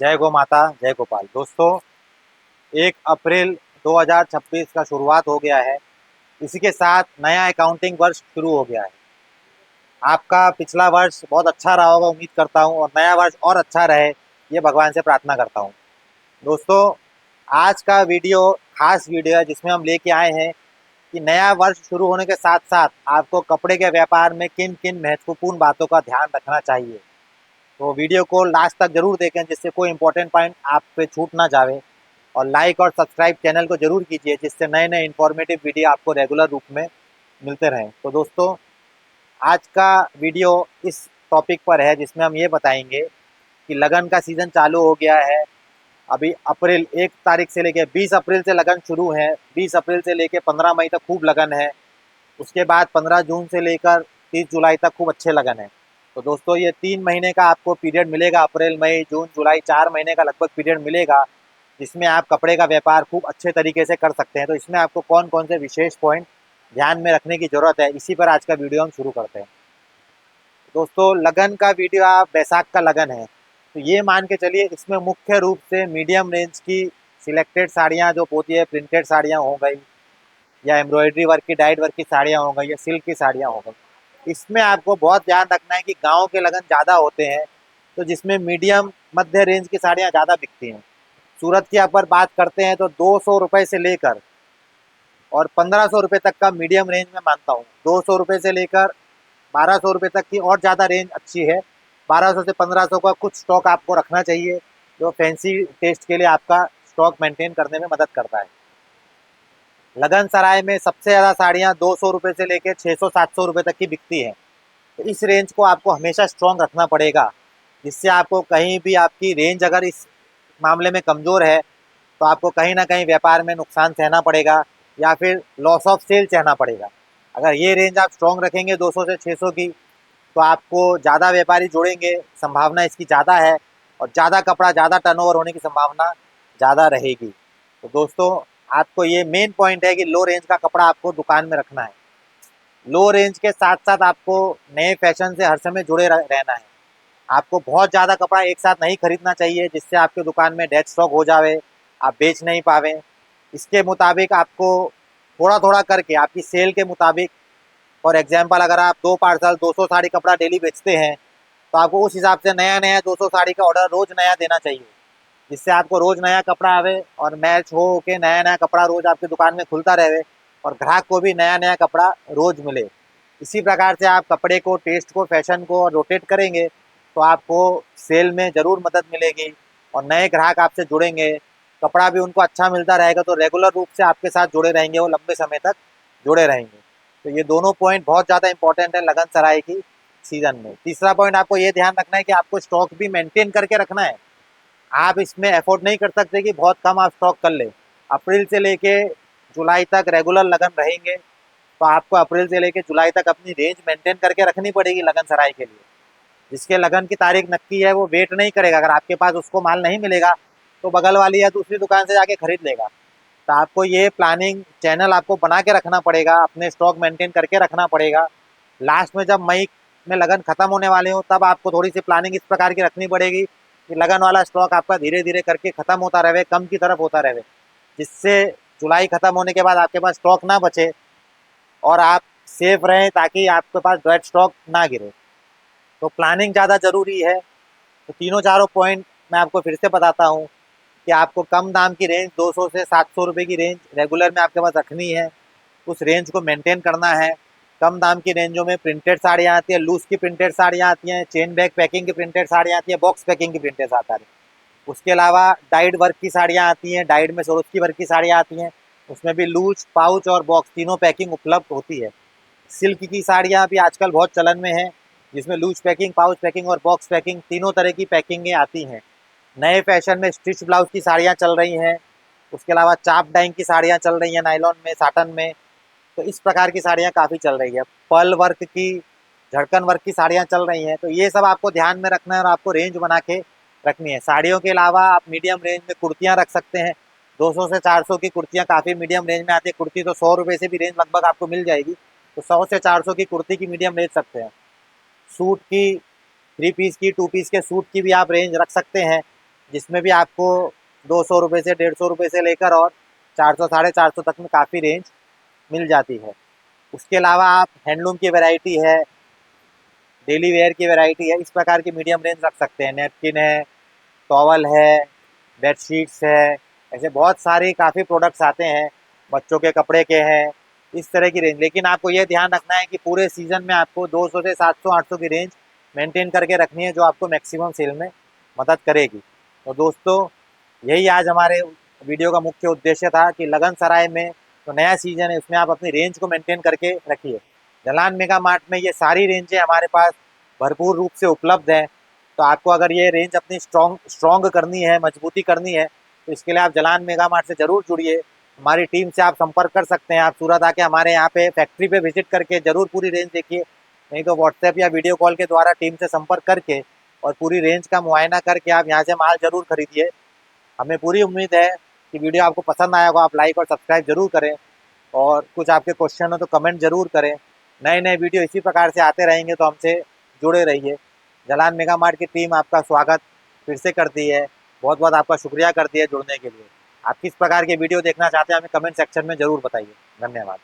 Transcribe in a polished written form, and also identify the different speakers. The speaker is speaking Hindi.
Speaker 1: जय गौ माता, जय गोपाल। दोस्तों, 1 अप्रैल 2026 का शुरुआत हो गया है। इसी के साथ नया अकाउंटिंग वर्ष शुरू हो गया है। आपका पिछला वर्ष बहुत अच्छा रहा होगा, उम्मीद करता हूँ, और नया वर्ष और अच्छा रहे, ये भगवान से प्रार्थना करता हूँ। दोस्तों, आज का वीडियो खास वीडियो है जिसमें हम लेके आए हैं कि नया वर्ष शुरू होने के साथ साथ आपको कपड़े के व्यापार में किन किन महत्वपूर्ण बातों का ध्यान रखना चाहिए। तो वीडियो को लास्ट तक जरूर देखें जिससे कोई इंपॉर्टेंट पॉइंट आप पे छूट ना जावे। और लाइक और सब्सक्राइब चैनल को जरूर कीजिए जिससे नए नए इंफॉर्मेटिव वीडियो आपको रेगुलर रूप में मिलते रहें। तो दोस्तों, आज का वीडियो इस टॉपिक पर है जिसमें हम ये बताएंगे कि लगन का सीज़न चालू हो गया है। अभी अप्रैल 1 तारीख से लेकर 20 अप्रैल से लगन शुरू है। 20 अप्रैल से लेकर 15 मई तक खूब लगन है। उसके बाद 15 जून से लेकर 30 जुलाई तक खूब अच्छे लगन है। तो दोस्तों, ये 3 महीने का आपको पीरियड मिलेगा। अप्रैल, मई, जून, जुलाई, 4 महीने का लगभग पीरियड मिलेगा जिसमें आप कपड़े का व्यापार खूब अच्छे तरीके से कर सकते हैं। तो इसमें आपको कौन कौन से विशेष पॉइंट ध्यान में रखने की ज़रूरत है, इसी पर आज का वीडियो हम शुरू करते हैं। दोस्तों, लगन का वीडियो आप बैसाख का लगन है तो ये मान के चलिए इसमें मुख्य रूप से मीडियम रेंज की सिलेक्टेड साड़ियाँ जो होती है, प्रिंटेड साड़ियाँ हो गई, या एम्ब्रॉयडरी वर्क की, डाइड वर्क की साड़ियाँ हो गई, या सिल्क की साड़ियाँ हो गई। इसमें आपको बहुत ध्यान रखना है कि गांव के लगन ज़्यादा होते हैं तो जिसमें मीडियम मध्य रेंज की साड़ियाँ ज़्यादा बिकती हैं। सूरत की अगर बात करते हैं तो 200 रुपये से लेकर और 1500 रुपये तक का मीडियम रेंज में मानता हूँ। 200 रुपये से लेकर 1200 रुपये तक की और ज़्यादा रेंज अच्छी है। 1200 से 1500 का कुछ स्टॉक आपको रखना चाहिए जो फैंसी टेस्ट के लिए आपका स्टॉक मेंटेन करने में मदद करता है। लगन सराय में सबसे ज़्यादा साड़ियाँ 200 रुपये से लेकर 600-700 रुपये तक की बिकती हैं। तो इस रेंज को आपको हमेशा स्ट्रॉन्ग रखना पड़ेगा जिससे आपको कहीं भी आपकी रेंज अगर इस मामले में कमज़ोर है तो आपको कहीं ना कहीं व्यापार में नुकसान सहना पड़ेगा या फिर लॉस ऑफ सेल सहना पड़ेगा। अगर ये रेंज आप स्ट्रॉन्ग रखेंगे 200 से 600 की तो आपको ज़्यादा व्यापारी जुड़ेंगे, संभावना इसकी ज़्यादा है, और ज़्यादा कपड़ा, ज़्यादा टर्नओवर होने की संभावना ज़्यादा रहेगी। तो दोस्तों, आपको ये मेन पॉइंट है कि लो रेंज का कपड़ा आपको दुकान में रखना है। लो रेंज के साथ साथ आपको नए फैशन से हर समय जुड़े रहना है। आपको बहुत ज़्यादा कपड़ा एक साथ नहीं खरीदना चाहिए जिससे आपके दुकान में डेड स्टॉक हो जावे, आप बेच नहीं पावें। इसके मुताबिक आपको थोड़ा थोड़ा करके आपकी सेल के मुताबिक, फॉर एग्जांपल अगर आप 2 पार्सल 200 साड़ी कपड़ा डेली बेचते हैं तो आपको उस हिसाब से नया नया 200 साड़ी का ऑर्डर रोज़ नया देना चाहिए जिससे आपको रोज़ नया कपड़ा आवे और मैच हो के नया नया कपड़ा रोज़ आपकी दुकान में खुलता रहे और ग्राहक को भी नया नया कपड़ा रोज़ मिले। इसी प्रकार से आप कपड़े को, टेस्ट को, फैशन को रोटेट करेंगे तो आपको सेल में ज़रूर मदद मिलेगी और नए ग्राहक आपसे जुड़ेंगे। कपड़ा भी उनको अच्छा मिलता रहेगा तो रेगुलर रूप से आपके साथ जुड़े रहेंगे, वो लंबे समय तक जुड़े रहेंगे। तो ये दोनों पॉइंट बहुत ज़्यादा इंपॉर्टेंट है लगन सराय की सीज़न में। तीसरा पॉइंट आपको ये ध्यान रखना है कि आपको स्टॉक भी मेंटेन करके रखना है। आप इसमें अफोर्ड नहीं कर सकते कि बहुत कम आप स्टॉक कर ले। अप्रैल से लेके जुलाई तक रेगुलर लगन रहेंगे तो आपको अप्रैल से लेके जुलाई तक अपनी रेंज मेंटेन करके रखनी पड़ेगी लगन सराय के लिए। जिसके लगन की तारीख नक्की है वो वेट नहीं करेगा, अगर आपके पास उसको माल नहीं मिलेगा तो बगल वाली या दूसरी दुकान से जाके खरीद लेगा। तो आपको ये प्लानिंग चैनल आपको बना के रखना पड़ेगा, अपने स्टॉक मेंटेन करके रखना पड़ेगा। लास्ट में जब मई में लगन खत्म होने वाले हो तब आपको थोड़ी सी प्लानिंग इस प्रकार की रखनी पड़ेगी कि लगन वाला स्टॉक आपका धीरे धीरे करके खत्म होता रहे, कम की तरफ होता रहे, जिससे जुलाई खत्म होने के बाद आपके पास स्टॉक ना बचे और आप सेफ रहें ताकि आपके पास डेड स्टॉक ना गिरे। तो प्लानिंग ज़्यादा ज़रूरी है। तो तीनों चारों पॉइंट मैं आपको फिर से बताता हूँ कि आपको कम दाम की रेंज 200 से 700 रुपये की रेंज रेगुलर में आपके पास रखनी है, उस रेंज को मेंटेन करना है। कम दाम की रेंजों में प्रिंटेड साड़ियाँ आती हैं, लूज की प्रिंटेड साड़ियाँ आती हैं, चेन बैग पैकिंग की प्रिंटेड साड़ियाँ आती हैं, बॉक्स पैकिंग की प्रिंटेड आता है। उसके अलावा डाइड वर्क की साड़ियाँ आती हैं, डाइड में सरोस्की वर्क की साड़ियाँ आती हैं, उसमें भी लूज, पाउच और बॉक्स तीनों पैकिंग उपलब्ध होती है। सिल्क की साड़ियाँ भी आजकल बहुत चलन में हैं जिसमें लूज पैकिंग, पाउच पैकिंग और बॉक्स पैकिंग तीनों तरह की पैकिंगें आती हैं। नए फैशन में स्टिच ब्लाउज की साड़ियाँ चल रही हैं। उसके अलावा चाप डाइंग की साड़ियाँ चल रही हैं, नायलॉन में, साटन में। तो इस प्रकार की साड़ियाँ काफ़ी चल रही है। पर्ल वर्क की, झड़कन वर्क की साड़ियाँ चल रही हैं। तो ये सब आपको ध्यान में रखना है और आपको रेंज बना के रखनी है। साड़ियों के अलावा आप मीडियम रेंज में कुर्तियाँ रख सकते हैं। 200 से 400 की कुर्तियाँ काफ़ी मीडियम रेंज में आती है। कुर्ती तो 100 रुपये से भी रेंज लगभग आपको मिल जाएगी, तो 100 से 400 की कुर्ती की मीडियम रेंज सकते हैं। सूट की, 3 पीस की, 2 पीस के सूट की भी आप रेंज रख सकते हैं। जिसमें भी आपको 200 रुपये से 150 रुपये से लेकर और 400 450 तक में काफ़ी रेंज मिल जाती है। उसके अलावा आप हैंडलूम की वैरायटी है, डेली वेयर की वैरायटी है, इस प्रकार की मीडियम रेंज रख सकते हैं। नैपकिन है, टॉवल है, बेडशीट्स है, ऐसे बहुत सारे काफ़ी प्रोडक्ट्स आते हैं, बच्चों के कपड़े के हैं, इस तरह की रेंज। लेकिन आपको ये ध्यान रखना है कि पूरे सीज़न में आपको 200 से 700 800 की रेंज मेंटेन करके रखनी है, जो आपको मैक्सिमम सेल में मदद करेगी। तो दोस्तों, यही आज हमारे वीडियो का मुख्य उद्देश्य था कि लगन सराय में जो नया सीज़न है उसमें आप अपनी रेंज को मेंटेन करके रखिए। जलान मेगा मार्ट में ये सारी रेंजें हमारे पास भरपूर रूप से उपलब्ध हैं। तो आपको अगर ये रेंज अपनी स्ट्रॉन्ग करनी है, मजबूती करनी है, तो इसके लिए आप जलान मेगा मार्ट से ज़रूर जुड़िए। हमारी टीम से आप संपर्क कर सकते हैं। आप सूरत आके हमारे यहाँ पे फैक्ट्री पे विजिट करके ज़रूर पूरी रेंज देखिए, नहीं तो व्हाट्सएप या वीडियो कॉल के द्वारा टीम से संपर्क करके और पूरी रेंज का मुआयना करके आप यहाँ से माल ज़रूर खरीदिए। हमें पूरी उम्मीद है कि वीडियो आपको पसंद आया होगा। आप लाइक और सब्सक्राइब जरूर करें, और कुछ आपके क्वेश्चन हो तो कमेंट जरूर करें। नए नए वीडियो इसी प्रकार से आते रहेंगे, तो हमसे जुड़े रहिए। जलान मेगा मार्ट की टीम आपका स्वागत फिर से करती है, बहुत बहुत आपका शुक्रिया करती है जुड़ने के लिए। आप किस प्रकार के वीडियो देखना चाहते हैं हमें कमेंट सेक्शन में ज़रूर बताइए। धन्यवाद।